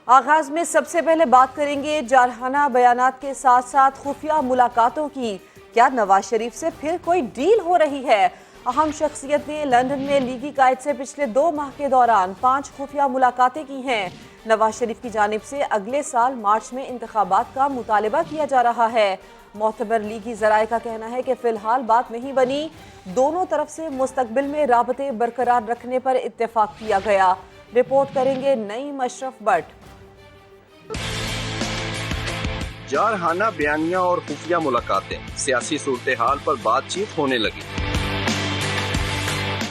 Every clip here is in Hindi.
आगाज में सबसे पहले बात करेंगे जारहाना बयानात के साथ साथ खुफिया मुलाकातों की। क्या नवाज शरीफ से फिर कोई डील हो रही है? अहम शख्सियत ने लंदन में लीगी कायद से पिछले 2 माह के दौरान 5 खुफिया मुलाकातें की हैं। नवाज शरीफ की जानिब से अगले साल मार्च में इंतखाबात का मुतालबा किया जा रहा है। मोतबर लीगी जराए का कहना है कि फिलहाल बात नहीं बनी। दोनों तरफ से मुस्तकबिल में राबते बरकरार रखने पर इत्तेफाक किया गया। रिपोर्ट करेंगे नईम अशरफ भट्ट। जारहाना बयानिया और खुफिया मुलाकातें, सियासी सूरत हाल पर बातचीत होने लगी।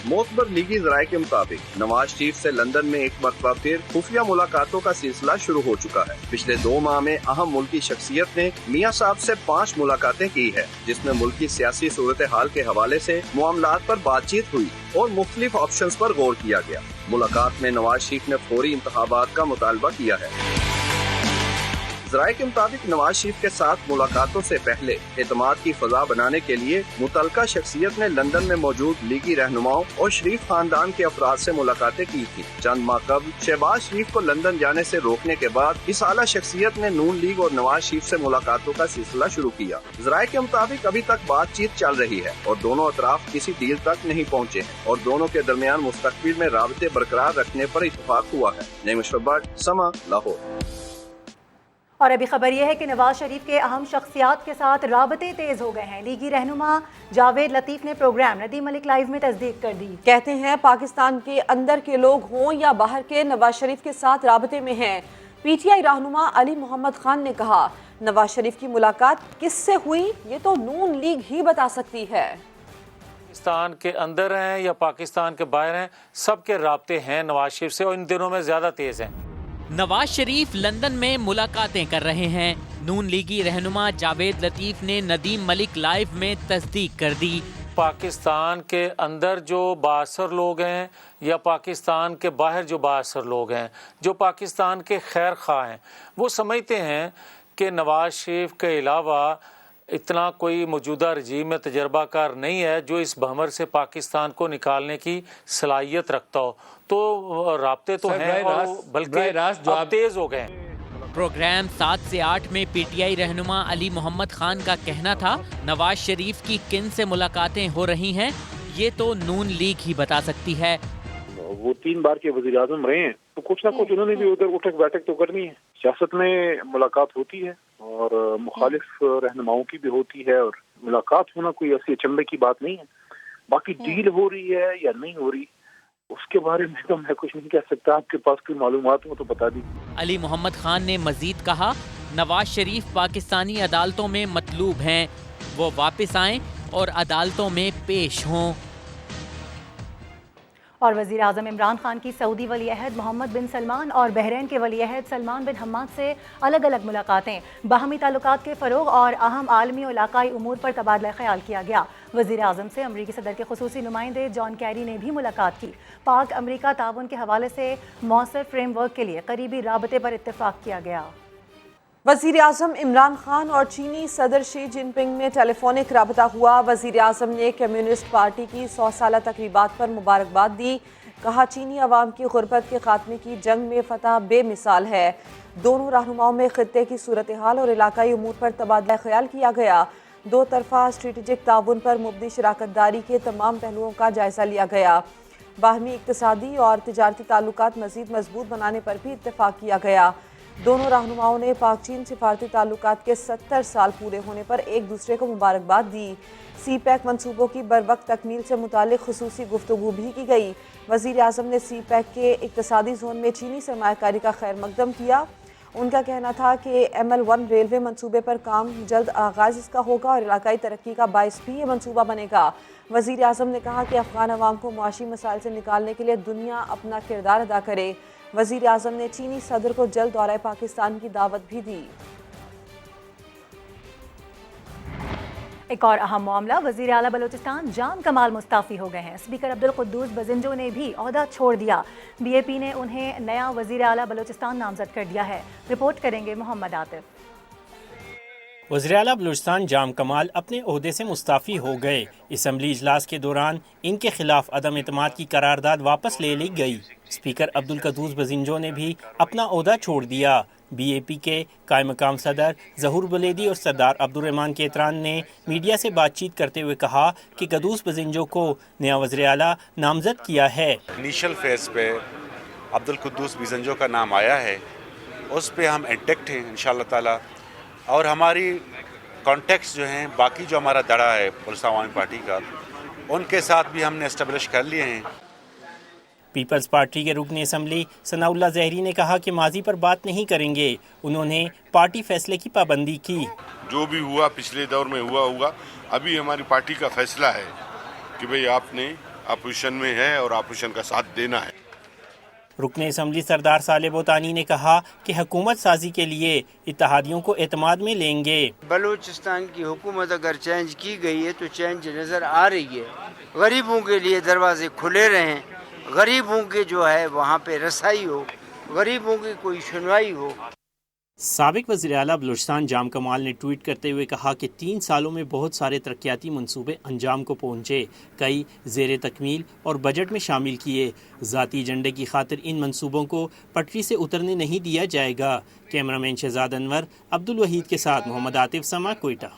मोतबर लीगी जराये के मुताबिक नवाज शरीफ से लंदन में एक मरतबा फिर खुफिया मुलाकातों का सिलसिला शुरू हो चुका है। पिछले 2 माह में अहम मुल्की शख्सियत ने मियां साहब से 5 मुलाकातें की है, जिसमें मुल्की सियासी सूरत हाल के हवाले से मामलात पर बातचीत हुई और मुख्तलिफ ऑप्शंस पर गौर किया गया। मुलाकात में नवाज शरीफ ने फौरी इंतखाबात का मुतालबा किया है। जराये के मुताबिक नवाज शरीफ के साथ मुलाकातों से पहले एतमाद की फजा बनाने के लिए मुतलका शख्सियत ने लंदन में मौजूद लीगी रहनुमाओं और शरीफ खानदान के अफराद से मुलाकातें की थी। चंद माह कबल शहबाज शरीफ को लंदन जाने से रोकने के बाद इस आला शख्सियत ने नून लीग और नवाज शरीफ से मुलाकातों का सिलसिला शुरू किया। जराये के मुताबिक अभी तक बातचीत चल रही है और दोनों अतराफ किसी डील तक नहीं पहुँचे हैं और दोनों के दरमियान मुस्तकबिल में राबते बरकरार रखने पर इत्तेफाक हुआ है। नईम अशरफ भट्ट, समा, लाहौर। और अभी खबर यह है कि नवाज शरीफ के अहम शख्सियात के साथ राबते तेज हो गए हैं। लीगी रहनुमा जावेद लतीफ ने प्रोग्राम नदीम मलिक लाइव में तस्दीक कर दी। कहते हैं पाकिस्तान के अंदर के लोग हों या बाहर के, नवाज शरीफ के साथ राबते में हैं। पीटीआई रहनुमा अली मोहम्मद खान ने कहा, नवाज शरीफ की मुलाकात किससे हुई ये तो नून लीग ही बता सकती है। पाकिस्तान के अंदर हैं या पाकिस्तान के बाहर हैं, सबके राबते हैं नवाज शरीफ से और इन दिनों में ज्यादा तेज हैं। नवाज शरीफ लंदन में मुलाकातें कर रहे हैं। नून लीगी रहनुमा जावेद लतीफ ने नदीम मलिक लाइव में तस्दीक कर दी। पाकिस्तान के अंदर जो बासर लोग हैं या पाकिस्तान के बाहर जो बासर लोग हैं, जो पाकिस्तान के खैर खा हैं, वो समझते हैं कि नवाज शरीफ के अलावा इतना कोई मौजूदा रजीम में तजर्बाकार नहीं है जो इस भंवर से पाकिस्तान को निकालने की सलाहियत रखता हो। तो राब्ते तो हैं और बल्कि अब तेज हो गए। प्रोग्राम 7 से 8 में पीटीआई रहनुमा अली मोहम्मद खान का कहना था, नवाज शरीफ की किन से मुलाकातें हो रही हैं ये तो नून लीग ही बता सकती है। वो 3 बार के वज़ीर आज़म रहे हैं, तो कुछ ना कुछ उन्होंने भी उधर उठक बैठक तो करनी है। सियासत में मुलाकात होती है और मुखालिफ रहनुमाओं की भी होती है और मुलाकात होना कोई ऐसी अचंभे की बात नहीं है। बाकी डील हो रही है या नहीं हो रही उसके बारे में तो मैं कुछ नहीं कह सकता। आपके पास कोई मालूमात हो तो बता दी। अली मोहम्मद खान ने मजीद कहा, नवाज शरीफ पाकिस्तानी अदालतों में मतलूब हैं, वो वापस आएं और अदालतों में पेश हों। और वज़ीर आज़म इमरान खान की सऊदी वली अहद मोहम्मद बिन सलमान और बहरीन के वली अहद सलमान बिन हम्माद से अलग अलग मुलाकातें, बाहमी ताल्लुकात के फ़रोग़ और अहम आलमी और इलाकाई उमूर पर तबादला ख्याल किया गया। वज़ीर आज़म से अमरीकी सदर के खुसूसी नुमाइंदे जॉन कैरी ने भी मुलाकात की। पाक अमरीका ताउन के हवाले से मौसर फ्रेमवर्क के लिए करीबी राबते पर इत्तेफाक किया गया। वज़ीर आज़म इमरान खान और चीनी सदर शी जिनपिंग में टेलीफोनिक रबता हुआ। वज़ीर आज़म ने कम्युनिस्ट पार्टी की 100 साला तकरीबात पर मुबारकबाद दी। कहा, चीनी अवाम की गुर्बत के खात्मे की जंग में फतह बेमिसाल है। दोनों रहनुमाओं में खित्ते की सूरत हाल और इलाकाई उमूर पर तबादला ख्याल किया गया। 2 तरफा स्ट्रेटेजिक ताउन पर मुबनी शराकतदारी के तमाम पहलुओं का जायजा लिया गया। बाहमी इक्तिसादी और तिजारती ताल्लुकात मज़ीद मजबूत बनाने पर भी इत्तेफाक किया गया। दोनों रहनुमाओं ने पाक चीन सिफारती ताल्लुकात के 70 साल पूरे होने पर एक दूसरे को मुबारकबाद दी। सी पैक मनसूबों की बरवक्त तकमील से मुतालिक खुसूसी गुफ्तगू भी की गई। वज़ीर आज़म ने सी पैक के इक्तिसादी जोन में चीनी सरमायाकारी का खैर मकदम किया। उनका कहना था कि ML1 रेलवे मनसूबे पर काम जल्द आगाज़ इसका होगा और इलाकाई तरक्की का बाइस भी ये मनसूबा बनेगा। वज़ीर आज़म ने कहा कि अफ़गान अवाम को मुआशी मसाइल से निकालने के लिए दुनिया अपना किरदार अदा करे। वज़ीर आज़म ने चीनी सदर को जल्द दौरे पाकिस्तान की दावत भी दी। एक और अहम मामला, वज़ीर आला बलूचिस्तान जाम कमाल मुस्ताफ़ी हो गए हैं। स्पीकर अब्दुल कुद्दूस बजिंजो ने भी ओहदा छोड़ दिया। BAP ने उन्हें नया वज़ीर आला बलूचिस्तान नामजद कर दिया है। रिपोर्ट करेंगे मोहम्मद आतिफ। वज़ीर आला बलूचिस्तान जाम कमाल अपने ओहदे से मुस्ताफ़ी हो गए। असम्बली इजलास के दौरान इनके खिलाफ अदम एतमाद की करारदाद वापस ले ली गई। स्पीकर अब्दुल कद्दूस बजिंजो ने भी अपना ओहदा छोड़ दिया। BAP के कायम मकाम सदर जहूर बुलेदी और सरदार अब्दुर्रहमान केतरान ने मीडिया से बातचीत करते हुए कहा कि कद्दूस बजिंजो को नया वज़ीर आला नामजद किया है। इनिशियल फेज पे अब्दुल कद्दूस बजिंजो का नाम आया है, उस पे हम इंटेक्ट हैं इंशाअल्लाह ताला। और हमारी कॉन्टेक्ट्स जो हैं, बाकी जो हमारा दड़ा है पुलिस अवामी पार्टी का, उनके साथ भी हमने एस्टेब्लिश कर लिए हैं। पीपल्स पार्टी के रुकन असम्बली सनाउल्लाह ज़हरी ने कहा कि माजी पर बात नहीं करेंगे। उन्होंने पार्टी फैसले की पाबंदी की। जो भी हुआ पिछले दौर में हुआ होगा, अभी हमारी पार्टी का फैसला है कि भाई आपने अपोजिशन में है और अपोजिशन का साथ देना है। रुकन असम्बली सरदार साले बोतानी ने कहा कि हुकूमत साजी के लिए इत्तेहादियों को एतमाद में लेंगे। बलूचिस्तान की हुकूमत अगर चेंज की गई है तो चेंज नज़र आ रही है। गरीबों के लिए दरवाजे खुले रहें, गरीबों के जो है वहाँ पे रसाई हो, गरीबों की कोई सुनवाई हो। साबिक वज़ीर आला बलूचिस्तान जाम कमाल ने ट्वीट करते हुए कहा कि 3 सालों में बहुत सारे तरक्याती मंसूबे अंजाम को पहुँचे, कई ज़ेर तकमील और बजट में शामिल किए। ज़ाती एजेंडे की खातिर इन मंसूबों को पटरी से उतरने नहीं दिया जाएगा। कैमरामैन शहजाद अनवर, अब्दुल वहीद के साथ मोहम्मद आतिफ समा, कोयटा।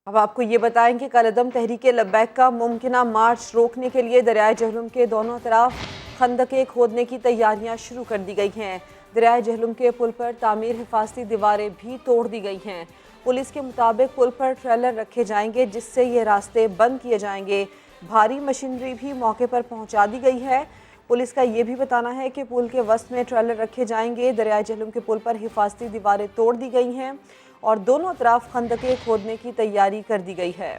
अब आपको ये बताएं कि कलअदम तहरीक लब्बैक का मुमकिना मार्च रोकने के लिए दरियाए जहलुम के दोनों तरफ खंदकें खोदने की तैयारियां शुरू कर दी गई हैं। दरियाए जहलुम के पुल पर तामीर हिफाजती दीवारें भी तोड़ दी गई हैं। पुलिस के मुताबिक पुल पर ट्रेलर रखे जाएंगे, जिससे ये रास्ते बंद किए जाएंगे। भारी मशीनरी भी मौके पर पहुंचा दी गई है। पुलिस का ये भी बताना है कि पुल के वस्त में ट्रेलर रखे जाएंगे। दरियाए जहलुम के पुल पर हिफाजती दीवारें तोड़ दी गई हैं और दोनों तरफ खंदकें खोदने की तैयारी कर दी गई है।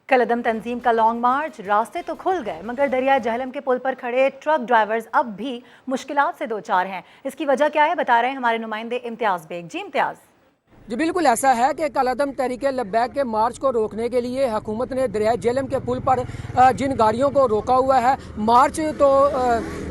कलअदम तंजीम का लॉन्ग मार्च, रास्ते तो खुल गए मगर दरिया जहलम के पुल पर खड़े ट्रक ड्राइवर्स अब भी मुश्किलात से दो चार हैं। इसकी वजह क्या है, बता रहे हैं हमारे नुमाइंदे इम्तियाज़ बेग। जी इम्तियाज़। जी बिल्कुल ऐसा है कि कलअदम तहरीक लब्बैक के मार्च को रोकने के लिए हुकूमत ने दरियाए जेहलम के पुल पर जिन गाड़ियों को रोका हुआ है, मार्च तो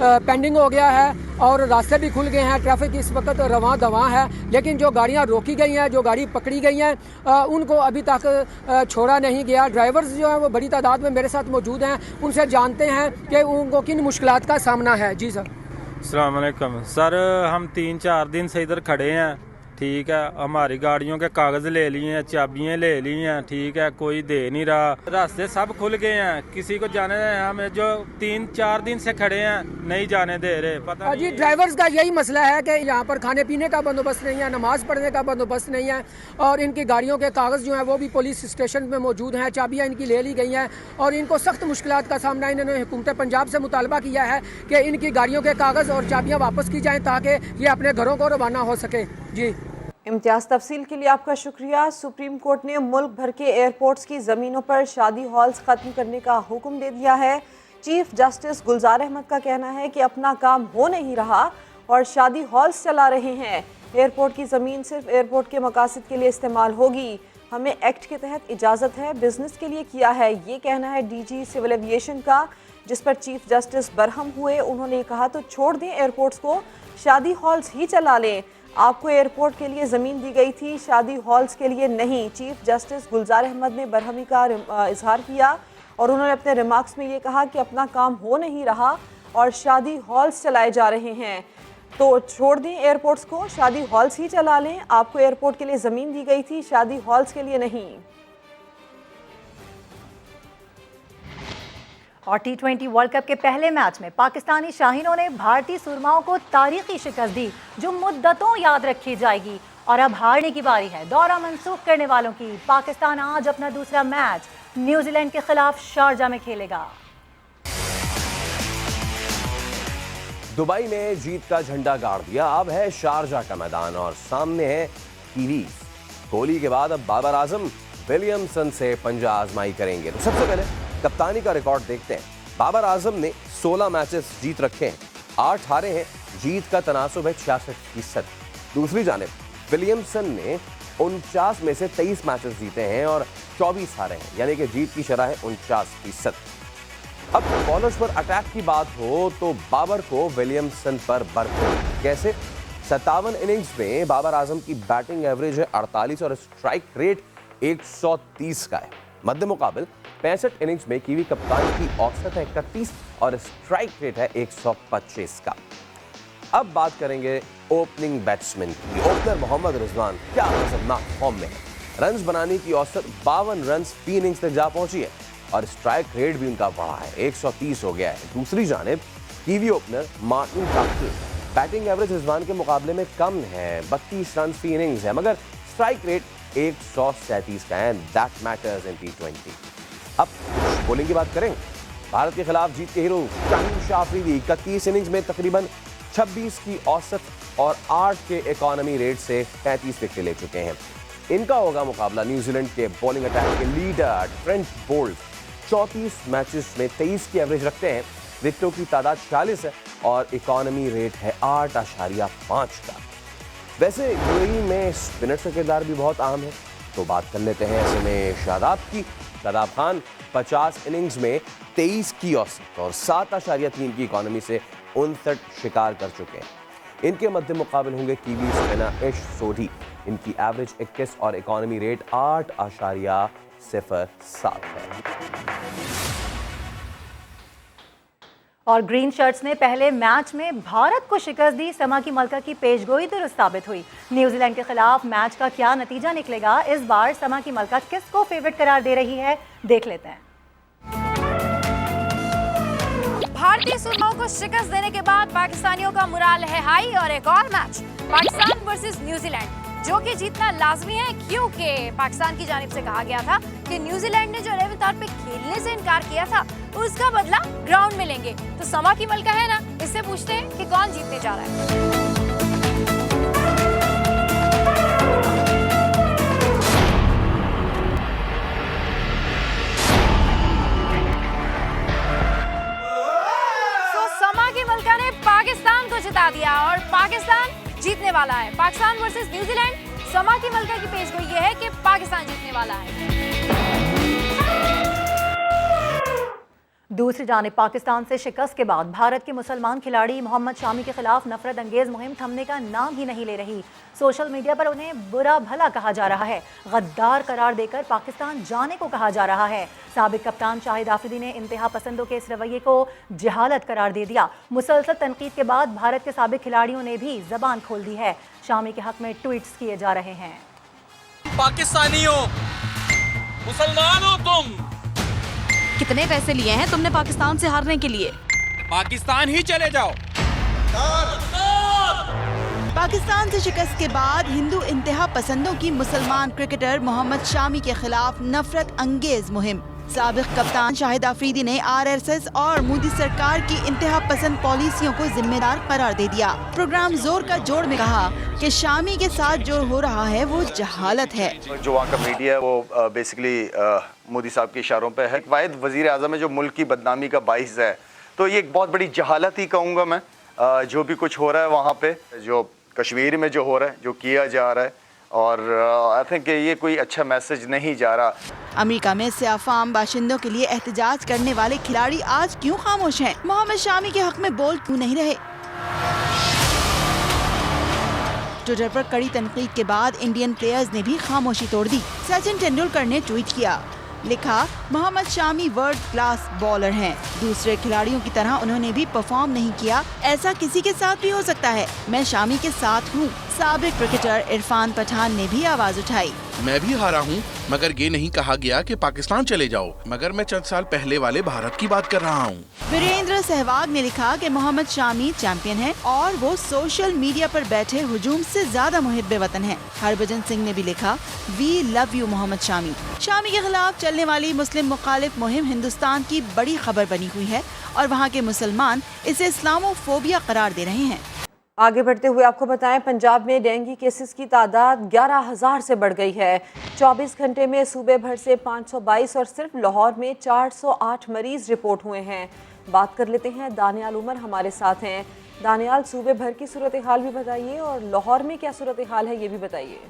पेंडिंग हो गया है और रास्ते भी खुल गए हैं। ट्रैफिक इस वक्त रवां दवां है, लेकिन जो गाड़ियां रोकी गई हैं, जो गाड़ी पकड़ी गई हैं, उनको अभी तक छोड़ा नहीं गया। ड्राइवर्स जो हैं वो बड़ी तादाद में मेरे साथ मौजूद हैं, उनसे जानते हैं कि उनको किन मुश्किलात का सामना है। जी सर। अस्सलाम वालेकुम सर, हम 3-4 दिन से इधर खड़े हैं, ठीक है। हमारी गाड़ियों के कागज़ ले लिए हैं, चाबियाँ ले ली हैं, ठीक है। कोई दे नहीं रहा, रास्ते सब खुल गए हैं, किसी को जाने हमें जो 3-4 दिन से खड़े हैं नहीं जाने दे रहे। पता जी ड्राइवर्स का यही मसला है कि यहाँ पर खाने पीने का बंदोबस्त नहीं है, नमाज पढ़ने का बंदोबस्त नहीं है और इनकी गाड़ियों के कागज़ जो हैं वो भी पुलिस स्टेशन में मौजूद हैं, चाबियाँ इनकी ले ली गई हैं और इनको सख्त मुश्किलात का सामना इन्होंने हुकूमत पंजाब से मुतालबा किया है कि इनकी गाड़ियों के कागज़ और चाबियाँ वापस की जाएँ ताकि ये अपने घरों को रवाना हो सके। जी इम्तियाज़, तफसील के लिए आपका शुक्रिया। सुप्रीम कोर्ट ने मुल्क भर के एयरपोर्ट्स की ज़मीनों पर शादी हॉल्स ख़त्म करने का हुक्म दे दिया है। चीफ जस्टिस गुलजार अहमद का कहना है कि अपना काम हो नहीं रहा और शादी हॉल्स चला रहे हैं। एयरपोर्ट की ज़मीन सिर्फ एयरपोर्ट के मकासद के लिए इस्तेमाल होगी। हमें एक्ट के तहत इजाज़त है, बिजनेस के लिए किया है, ये कहना है DG सिविल एविएशन का, जिस पर चीफ जस्टिस बरहम हुए। उन्होंने कहा तो छोड़ दें एयरपोर्ट्स को, शादी हॉल्स ही चला लें। आपको एयरपोर्ट के लिए ज़मीन दी गई थी, शादी हॉल्स के लिए नहीं। चीफ जस्टिस गुलजार अहमद ने बरहमी का इजहार किया और उन्होंने अपने रिमार्क्स में ये कहा कि अपना काम हो नहीं रहा और शादी हॉल्स चलाए जा रहे हैं, तो छोड़ दें एयरपोर्ट्स को, शादी हॉल्स ही चला लें। आपको एयरपोर्ट के लिए ज़मीन दी गई थी, शादी हॉल्स के लिए नहीं। और T20 वर्ल्ड कप के पहले मैच में पाकिस्तानी शाहीनों ने भारतीय सुरमाओं को तारीखी शिकस्त दी जो मुद्दतों याद रखी जाएगी। और अब हारने की बारी है दौरा मंसूख करने वालों की। पाकिस्तान आज अपना दूसरा मैच न्यूजीलैंड के खिलाफ शारजा में खेलेगा। दुबई में जीत का झंडा गाड़ दिया, अब है शारजा का मैदान और सामने है कीवीज। कोहली के बाद अब बाबर आजम विलियमसन से पंजा आजमाई करेंगे। तो सबसे पहले कप्तानी का रिकॉर्ड देखते हैं। बाबर आजम ने 16 मैचेस जीत रखे हैं, 8 हारे हैं, जीत का तनासुब है 66%। दूसरी जानिब विलियमसन ने 49 में से 23 मैचेस जीते हैं और 24 हारे हैं, यानी कि जीत की शरह है 49%। अब बॉलर्स पर अटैक की बात हो तो बाबर को विलियमसन पर बरकत कैसे? 57 इनिंग्स में बाबर आजम की बैटिंग एवरेज है 48 और स्ट्राइक रेट 130 का है। मध्य मुकाबल 65 इनिंग्स में कीवी कप्तान की औसत है 31 और स्ट्राइक रेट है 125 का। अब बात करेंगे ओपनिंग बैट्समैन की। ओपनर मोहम्मद रिजवान क्या खतरनाक फॉर्म में है। रन्स बनाने की औसत 52 रन्स 3 इनिंग्स तक जा पहुंची है और स्ट्राइक रेट भी उनका बढ़ा है, 130 हो गया है। दूसरी जानिब Kiwi opener Martin Guptill batting average Rizwan के मुकाबले में कम है, 32 रन 3 इनिंग्स है, मगर स्ट्राइक रेट 137 का है। That matters in T20। अब बॉलिंग की बात करें। भारत के खिलाफ जीत के हीरो शाहीन शाह अफरीदी 31 इनिंग्स में तकरीबन 26 की औसत और 8 के इकोनॉमी रेट से 35 विकेट ले चुके हैं। इनका होगा मुकाबला न्यूजीलैंड के बॉलिंग अटैक के लीडर ट्रेंट बोल्ट। 34 मैचेस में 23 की एवरेज रखते हैं, विकेटों की तादाद 40 है और इकोनॉमी रेट है 8.5 का। वैसे यूएई में स्पिनर्स का किरदार भी बहुत अहम है, तो बात कर लेते हैं ऐसे में शादाब की। शादाब खान 50 इनिंग्स में 23 की औसत और 7.3 की इकोनॉमी से 59 शिकार कर चुके हैं। इनके मध्य मुकाबल होंगे कीवी स्पिनर इश सोढी। इनकी एवरेज 21 और इकोनॉमी रेट 8.07 है। और ग्रीन शर्ट्स ने पहले मैच में भारत को शिकस्त दी। समा की मलका की पेशगोई दुरुस्त साबित हुई। न्यूजीलैंड के खिलाफ मैच का क्या नतीजा निकलेगा, इस बार समा की मलका किसको फेवरेट करार दे रही है, देख लेते हैं। भारतीय सुरमाओं को शिकस्त देने के बाद पाकिस्तानियों का मुराल है हाई और एक और मैच पाकिस्तान वर्सेस न्यूजीलैंड जो कि जीतना लाजमी है, क्योंकि पाकिस्तान की जानिब से कहा गया था कि न्यूजीलैंड ने जो 11वें तौर पे खेलने से इनकार किया था उसका बदला ग्राउंड में लेंगे। तो समा की मलका है ना, इससे पूछते हैं कि कौन जीतने जा रहा है। मलका ने पाकिस्तान को जिता दिया और पाकिस्तान जीतने वाला है। पाकिस्तान वर्सेस न्यूजीलैंड, समा की मलका की पेशगोई यह है कि पाकिस्तान जीतने वाला है। दूसरी जानिब पाकिस्तान से शिकस्त के बाद भारत के मुसलमान खिलाड़ी मोहम्मद शामी के खिलाफ नफरत अंगेज मुहिम थमने का नाम ही नहीं ले रही। सोशल मीडिया पर उन्हें बुरा भला कहा जा रहा है, गद्दार करार देकर पाकिस्तान जाने को कहा जा रहा है। साबिक कप्तान शाहिद आफरीदी ने इंतहा पसंदों के इस रवैये को जहालत करार दे दिया। मुसलसल तनकीद के बाद भारत के साबिक खिलाड़ियों ने भी जबान खोल दी है। शामी के हक में ट्वीट्स किए जा रहे हैं। पाकिस्तानियों, मुसलमान हो तुम, कितने पैसे लिए हैं तुमने पाकिस्तान से हारने के लिए? पाकिस्तान ही चले जाओ। पाकिस्तान से शिकस्त के बाद हिंदू इंतहा पसंदों की मुसलमान क्रिकेटर मोहम्मद शामी के खिलाफ नफरत अंगेज मुहिम। साबिक कप्तान शाहिद आफरीदी ने RSS और मोदी सरकार की इंतहा पसंद पॉलिसियों को जिम्मेदार करार दे दिया। प्रोग्राम जोर का जोड़ में कहा कि शामी के साथ जो हो रहा है वो जहालत है। जो वहाँ का मीडिया है वो बेसिकली मोदी साहब के इशारों पे है। वाहिद वजीर आज़म है जो मुल्क की बदनामी का बाइस है, तो ये एक बहुत बड़ी जहालत ही कहूँगा मैं। जो भी कुछ हो रहा है वहाँ पे, जो कश्मीर में जो हो रहा है, जो किया जा रहा है, और आई थिंक ये कोई अच्छा मैसेज नहीं जा रहा। अमेरिका में सियाफाम बाशिंदों के लिए एहतजाज करने वाले खिलाड़ी आज क्यों खामोश हैं? मोहम्मद शामी के हक में बोल क्यों नहीं रहे? ट्विटर पर कड़ी तनकीद के बाद इंडियन प्लेयर्स ने भी खामोशी तोड़ दी। सचिन तेंदुलकर ने ट्वीट किया, लिखा, Mohammed Shami world class bowler हैं। दूसरे खिलाड़ियों की तरह उन्होंने भी परफॉर्म नहीं किया, ऐसा किसी के साथ भी हो सकता है। मैं शामी के साथ हूँ। साबिक क्रिकेटर इरफान पठान ने भी आवाज उठाई, मैं भी हारा हूँ, मगर ये नहीं कहा गया कि पाकिस्तान चले जाओ, मगर मैं चंद साल पहले वाले भारत की बात कर रहा हूँ। वीरेंद्र सहवाग ने लिखा कि मोहम्मद शामी चैंपियन है और वो सोशल मीडिया पर बैठे हुजूम से ज्यादा मुहिब्बे वतन है। हरभजन सिंह ने भी लिखा, we love you Mohammed Shami. Shami के खिलाफ चलने वाली मुस्लिम मुखालिफ मुहिम हिंदुस्तान की बड़ी खबर बनी हुई है और वहाँ के मुसलमान इसे इस्लामोफोबिया करार दे रहे हैं। आगे बढ़ते हुए आपको बताएं, पंजाब में डेंगू केसेस की तादाद 11,000 से बढ़ गई है। 24 घंटे में सूबे भर से 522 और सिर्फ लाहौर में 408 मरीज रिपोर्ट हुए हैं। बात कर लेते हैं, दानियाल उमर हमारे साथ हैं। दानियाल, सूबे भर की सूरत हाल भी बताइए और लाहौर में क्या सूरत हाल है ये भी बताइए।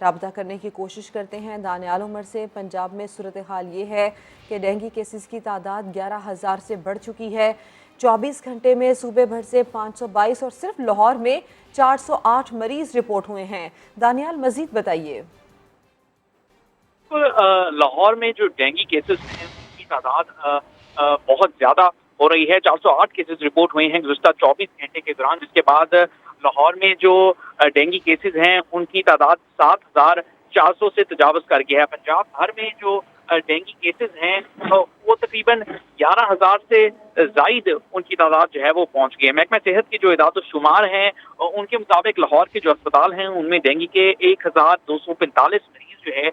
राब्ता करने की कोशिश करते हैं दानियाल उमर से। पंजाब में सूरत हाल ये है कि डेंगू केसेस की तादाद 11,000 से बढ़ चुकी है। 24 घंटे में सूबे भर से 522 और सिर्फ लाहौर में 408 मरीज रिपोर्ट हुए हैं। दानियाल, मजीद बताइए। बिल्कुल लाहौर में जो डेंगू केसेस हैं उनकी तादाद बहुत ज्यादा हो रही है। 408 केसेस रिपोर्ट हुए हैं गुज़िश्ता 24 घंटे के दौरान, जिसके बाद लाहौर में जो डेंगू केसेस हैं उनकी तादाद 7,400 से तजावज़ कर गया है। पंजाब भर में जो डेंगू केसेस हैं वो तकरीबन 11,000 से जायद उनकी तादाद जो है वो पहुंच गई है। महकमा सेहत के जो इदाद शुमार हैं उनके मुताबिक लाहौर के जो अस्पताल हैं उनमें डेंगू के 1,245 मरीज जो है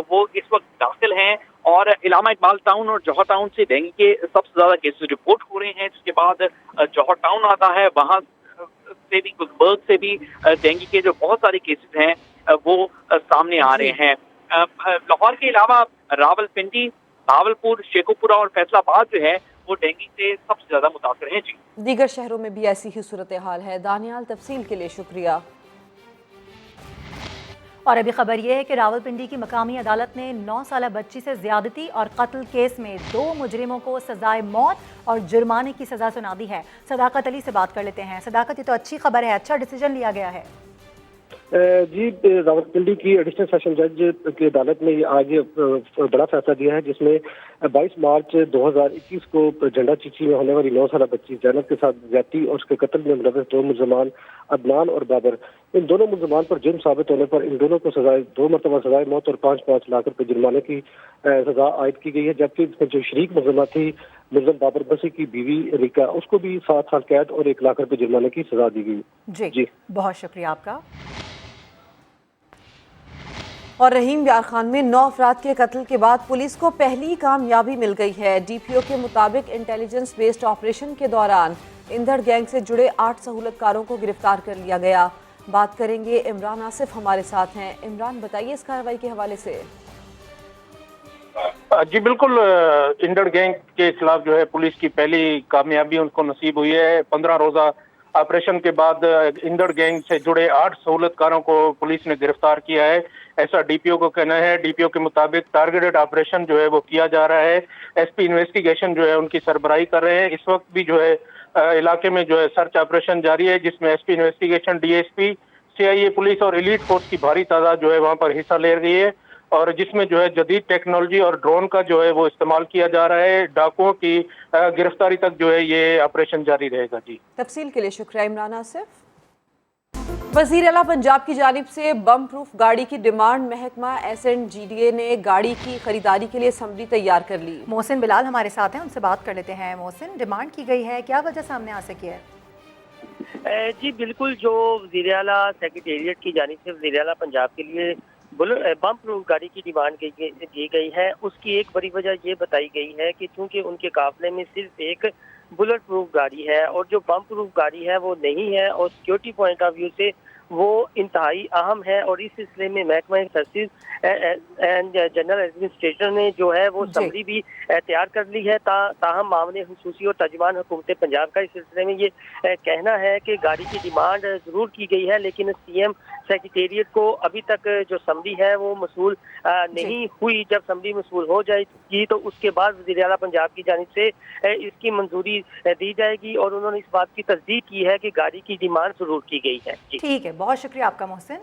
वो इस वक्त दाखिल हैं और इलामा इकबाल टाउन और जौहर टाउन से डेंगू के सबसे ज्यादा केसेस रिपोर्ट हो रहे हैं। जिसके बाद जौहर टाउन आता है, वहां से भी गुलबर्ग से भी डेंगू के जो बहुत सारे केसेस हैं वो सामने आ रहे हैं। लाहौर के अलावा रावलपिंडी, भावलपुर, शेखुपुरा और फैसलाबाद जो है वो डेंगू से सबसे ज्यादा मुतासर हैं। जी, दीगर शहरों में भी ऐसी ही सूरत हाल है। दानियाल, तफसील के लिए शुक्रिया। और अभी खबर यह है कि रावलपिंडी की मकामी अदालत ने 9 साला बच्ची से ज्यादती और कत्ल केस में 2 मुजरिमों को सजाए मौत और जुर्माने की सजा सुना दी है। सदाकत अली से बात कर लेते हैं। सदाकत, ये तो अच्छी खबर है, अच्छा डिसीजन लिया गया है। जी, रावलपिंडी की एडिशनल सेशन जज की अदालत ने आज बड़ा फैसला दिया है, जिसमें 22 मार्च 2021 को झंडा चीची में होने वाली 9 साला बच्ची जैनब के साथ ज्यादती और उसके कत्ल में मुलव्वस 2 मुलजमान अदनान और बाबर, इन दोनों मुलजमान पर जुर्म साबित होने पर इन दोनों को 2 मरतबा सजाए मौत और 5-5 लाख रुपए जुर्माने की सजा आयद की गई है। जबकि जो शरीक मुलजमा थी मुलजम बाबर बसी की बीवी रिका, उसको भी 7 साल कैद और 1 लाख रुपए जुर्माने की सजा दी गई। जी, बहुत शुक्रिया आपका। और रहीम यार खान में 9 अफराद के कत्ल के बाद पुलिस को पहली कामयाबी मिल गई है। डीपीओ के मुताबिक इंटेलिजेंस बेस्ड ऑपरेशन के दौरान इंदड़ गैंग से जुड़े 8 सहूलतकारों को गिरफ्तार कर लिया गया। बात करेंगे, इमरान आसिफ हमारे साथ हैं। इमरान, बताइए इस कार्रवाई के हवाले से। जी बिल्कुल, इंदड़ गैंग के खिलाफ जो है पुलिस की पहली कामयाबी उनको नसीब हुई है। 15 रोजा ऑपरेशन के बाद इंदड़ गैंग से जुड़े 8 सहूलतकारों को पुलिस ने गिरफ्तार किया है, ऐसा डीपीओ को कहना है। डीपीओ के मुताबिक टारगेटेड ऑपरेशन जो है वो किया जा रहा है। एसपी इन्वेस्टिगेशन जो है उनकी सरबराही कर रहे हैं। इस वक्त भी जो है इलाके में जो है सर्च ऑपरेशन जारी है, जिसमें SP investigation, DSP, CIA police और एलीट फोर्स की भारी तादाद जो है वहां पर हिस्सा ले रही है और जिसमें जो है जदीद टेक्नोलॉजी और ड्रोन का जो है वो इस्तेमाल किया जा रहा है। डाकुओं की गिरफ्तारी तक जो है ये ऑपरेशन जारी रहेगा। जी, तफसील के लिए शुक्रिया इमरान आसिफ। वज़ीर आला पंजाब की जानिब से बम प्रूफ गाड़ी की डिमांड, महकमा SNGDA ने गाड़ी की खरीदारी के लिए समरी तैयार कर ली। मोहसिन बिलाल हमारे साथ हैं, उनसे बात कर लेते हैं। मोहसिन, डिमांड की गई है, क्या वजह सामने आ सकी है? जी बिल्कुल, जो वज़ीर आला सेक्रेटेरिएट की जानिब से वज़ीर आला पंजाब के लिए बम प्रूफ गाड़ी की डिमांड की गई है, उसकी एक बड़ी वजह ये बताई गई है कि चूंकि उनके काफिले में सिर्फ एक बुलेट प्रूफ गाड़ी है और जो बम प्रूफ गाड़ी है वो नहीं है और सिक्योरिटी पॉइंट ऑफ व्यू से वो इंतहाई अहम है। और इस सिलसिले में महकमा सर्विस एंड जनरल एडमिनिस्ट्रेटर ने जो है वो समरी भी तैयार कर ली है। ताहम मामले हुसूसी और तर्जुमान हुकूमत पंजाब का इस सिलसिले में ये कहना है कि गाड़ी की डिमांड ज़रूर की गई है, लेकिन सीएम सेक्रेटेरिएट को अभी तक जो समरी है वो मसूल नहीं हुई। जब समरी मसूल हो जाएगी तो उसके बाद वज़ीर आला पंजाब की जानिब से इसकी मंजूरी दी जाएगी और उन्होंने इस बात की तस्दीक की है कि गाड़ी की डिमांड ज़रूर की गई है। ठीक है, बहुत शुक्रिया आपका मोहसिन।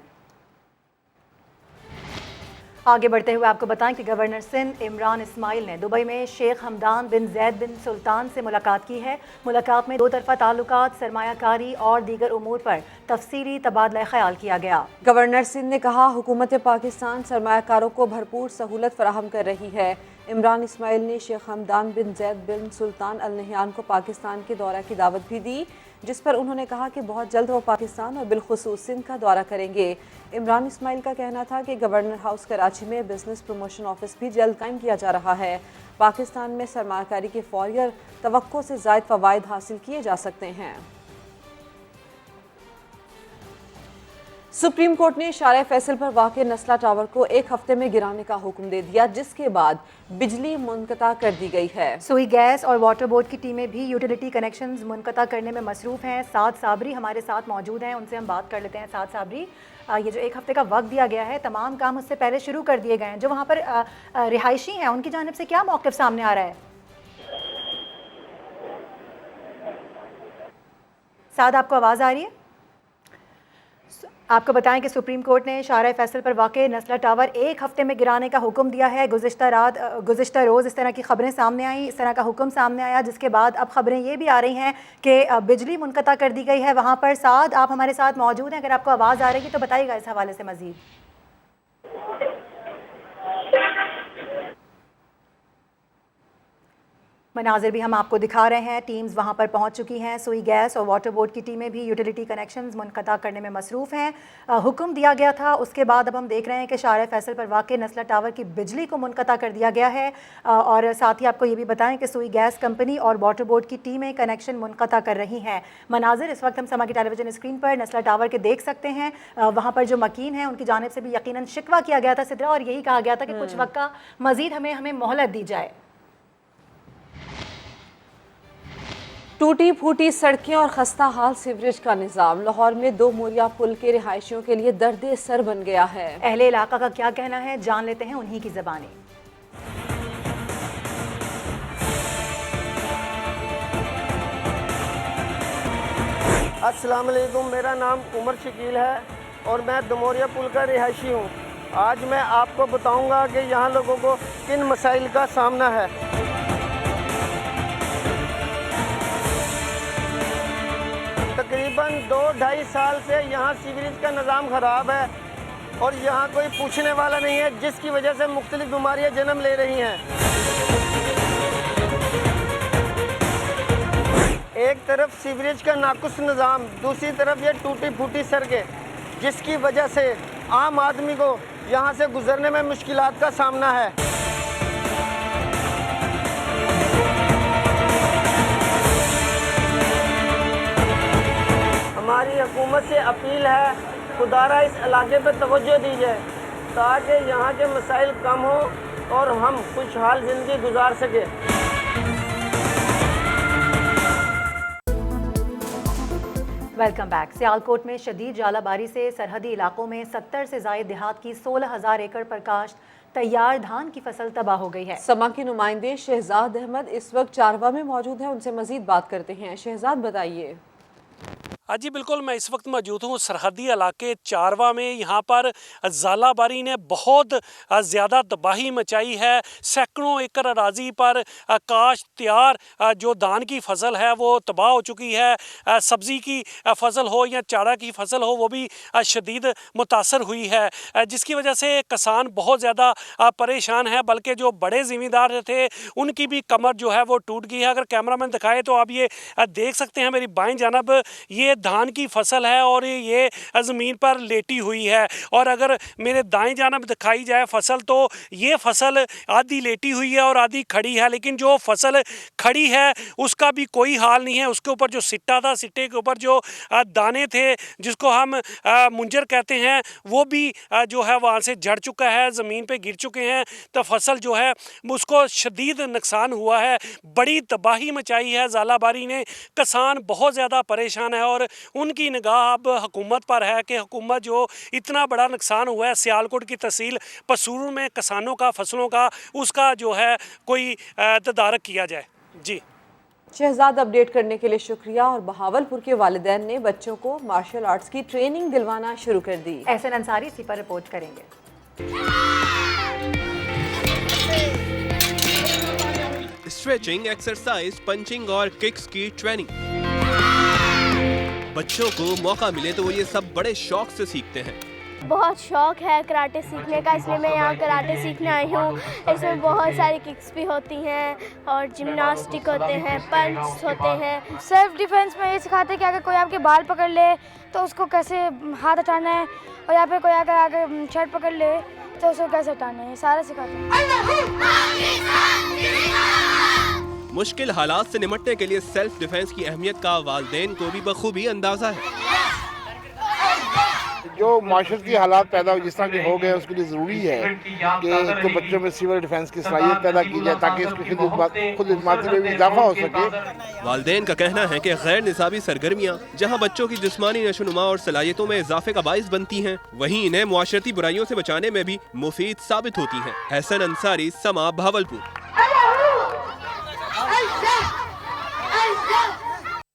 आगे बढ़ते हुए आपको बताएं कि गवर्नर सिंध इमरान इस्माइल ने दुबई में शेख हमदान बिन जैद बिन सुल्तान से मुलाकात की है। मुलाकात में 2 तरफा ताल्लुकात, सरमायाकारी और दीगर उमूर पर तफसीली तबादला ख्याल किया गया। गवर्नर सिंध ने कहा, हुकूमत पाकिस्तान सरमायाकारों को भरपूर सहूलत फराहम कर रही है। इमरान इस्माइल ने शेख हमदान बिन जैद बिन सुल्तान अल नहयान को पाकिस्तान के दौरा की दावत भी दी, जिस पर उन्होंने कहा कि बहुत जल्द वो पाकिस्तान और बिलखुसूस सिंध का दौरा करेंगे। इमरान इस्माइल का कहना था कि गवर्नर हाउस कराची में बिजनेस प्रमोशन ऑफिस भी जल्द कायम किया जा रहा है। पाकिस्तान में सरमाकारी के फौरी और तवक्को से ज़ायद फ़वाइद हासिल किए जा सकते हैं। सुप्रीम कोर्ट ने शारा फैसल पर वाक़े नस्ला टावर को 1 हफ्ते में गिराने का हुक्म दे दिया, जिसके बाद बिजली मुनक़ता कर दी गई है। सुई गैस और वाटर बोर्ड की टीमें भी यूटिलिटी कनेक्शंस मुनक़ता करने में मसरूफ़ हैं। साद साबरी हमारे साथ मौजूद हैं, उनसे हम बात कर लेते हैं। साद साबरी, ये जो 1 हफ्ते का वक्त दिया गया है, तमाम काम उससे पहले शुरू कर दिए गए हैं। जो वहाँ पर रिहायशी हैं उनकी जानिब से क्या मौक़िफ़ सामने आ रहा है? साद, आपको आवाज़ आ रही है? आपको बताएं कि सुप्रीम कोर्ट ने शाहराह फैसल पर वाक़े नस्ला टावर 1 हफ्ते में गिराने का हुक्म दिया है। गुज़िश्ता रोज़ इस तरह की खबरें सामने आई, इस तरह का हुक्म सामने आया, जिसके बाद अब खबरें ये भी आ रही हैं कि बिजली मुनक़ता कर दी गई है वहाँ पर। साथ आप हमारे साथ मौजूद हैं, अगर आपको आवाज़ आ रही है तो बताइएगा इस हवाले से मज़ीद। मनाजिर भी हम आपको दिखा रहे हैं, टीम्स वहाँ पर पहुँच चुकी हैं। सुई गैस और वाटर बोर्ड की टीमें भी यूटिलिटी कनेक्शंस मुनक़ता करने में मसरूफ़ हैं। हुक्म दिया गया था, उसके बाद अब हम देख रहे हैं कि शाहराह फैसल पर वाक़े नस्ला टावर की बिजली को मुनक़ता कर दिया गया है। और साथ ही आपको ये भी बताएं कि सुई गैस कंपनी और वाटर बोर्ड की टीमें कनेक्शन मुनक़ता कर रही हैं। मनाजिर इस वक्त हम समा की टेलीविजन स्क्रीन पर नस्ला टावर के देख सकते हैं। वहाँ पर जो मकीन हैं उनकी जानिब से भी यकीनन शिकवा किया गया था सिद्रा, और यही कहा गया था कि कुछ वक्त का मज़ीद हमें मोहलत दी जाए। टूटी फूटी सड़कें और खस्ता हाल सीवरेज का निज़ाम लाहौर में 2 मोरिया पुल के रिहायशियों के लिए दर्द सर बन गया है। अहले इलाका का क्या कहना है, जान लेते हैं उन्हीं की ज़बानी। अस्सलाम वालेकुम, मेरा नाम उमर शकील है और मैं दमोरिया पुल का रिहायशी हूँ। आज मैं आपको बताऊँगा कि यहाँ लोगों को किन मसाइल का सामना है। तकरीबन 2-2.5 साल से यहाँ सीवरेज का निज़ाम ख़राब है और यहाँ कोई पूछने वाला नहीं है, जिसकी वजह से मुख्तलिफ बीमारियाँ जन्म ले रही हैं। एक तरफ सीवरेज का नाकुस निज़ाम, दूसरी तरफ ये टूटी फूटी सड़कें, जिसकी वजह से आम आदमी को यहाँ से गुजरने में मुश्किलात का सामना है। हमारी हुकूमत से अपील है, खुदारा इस इलाके पर तवज्जो दी जाए ताकि यहाँ के मसाइल कम हो और हम खुशहाल ज़िंदगी गुजार सकें। Welcome back. सियालकोट में शदीद जालाबारी से सरहदी इलाकों में 70 से ज़ायद देहात की 16,000 एकड़ पर काश्त तैयार धान की फसल तबाह हो गई है। समा के नुमाइंदे शहजाद अहमद इस वक्त चारवा में मौजूद हैं, उनसे मजीद बात करते हैं। शहजाद बताइए। हाँ जी बिल्कुल, मैं इस वक्त मौजूद हूँ सरहदी इलाके चारवा में। यहाँ पर ज़ालाबारी ने बहुत ज़्यादा तबाही मचाई है। सैकड़ों एकड़ अराजी पर काश्त तैयार जो धान की फसल है वो तबाह हो चुकी है। सब्ज़ी की फसल हो या चारा की फसल हो, वो भी शदीद मुतासर हुई है, जिसकी वजह से किसान बहुत ज़्यादा परेशान है। बल्कि जो बड़े ज़मींदार थे उनकी भी कमर जो है वो टूट गई है। अगर कैमरामैन दिखाए तो आप ये देख सकते हैं, मेरी बाएं जानब ये धान की फसल है और ये ज़मीन पर लेटी हुई है। और अगर मेरे दाएं जानब दिखाई जाए फसल, तो ये फसल आधी लेटी हुई है और आधी खड़ी है। लेकिन जो फसल खड़ी है उसका भी कोई हाल नहीं है। उसके ऊपर जो सिट्टा था, सिट्टे के ऊपर जो दाने थे, जिसको हम मुंजर कहते हैं, वो भी जो है वहाँ से झड़ चुका है, ज़मीन पे गिर चुके हैं। तो फसल जो है उसको शदीद नुकसान हुआ है, बड़ी तबाही मचाई है ज़ालाबारी ने। किसान बहुत ज़्यादा परेशान है और उनकी निगाह अब हुकूमत पर है कि हुकूमत जो इतना बड़ा नुकसान हुआ है सियालकोट की तहसील पसूर में किसानों का, फसलों का, उसका जो है कोई तदारक किया जाए। जी शहजाद, अपडेट करने के लिए शुक्रिया। और बहावलपुर के वालिदैन ने बच्चों को मार्शल आर्ट्स की ट्रेनिंग दिलवाना शुरू कर दी। एहसन अंसारी इसी पर रिपोर्ट करेंगे। स्ट्रेचिंग, एक्सरसाइज, पंचिंग और किक्स की ट्रेनिंग। बच्चों को मौका मिले तो वो ये सब बड़े शौक से सीखते हैं। बहुत शौक है कराटे सीखने का, इसलिए मैं यहाँ कराटे सीखने आई हूँ। इसमें बहुत सारी किक्स भी होती हैं और जिम्नास्टिक होते हैं, पंच होते हैं। सेल्फ डिफेंस में ये सिखाते हैं कि अगर कोई आपके बाल पकड़ ले तो उसको कैसे हाथ हटाना है, और यहाँ पे कोई अगर आगे शर्ट पकड़ ले तो उसको कैसे हटाना है, सारा सिखाते हैं। मुश्किल हालात से निपटने के लिए सेल्फ डिफेंस की अहमियत का वालिदैन को भी बखूबी अंदाजा है। जो माशरे की हालात पैदा हो जिस तरह के हो गए, उसके लिए ज़रूरी है कि एक तो बच्चों में सिविल डिफेंस की सलाहियत पैदा की जाए ताकि इसकी खुद इत्मीनान में भी इजाफा हो सके। वालिदैन का कहना है कि गैर निसाबी सरगर्मियाँ जहाँ बच्चों की जिस्मानी नशोनुमा और सलाहियतों में इजाफे का बाइस बनती हैं, वहीं इन्हें मुआशरती बुराइयों से बचाने में भी मुफीद साबित होती हैं। एहसन अंसारी, समा, बहावलपुर।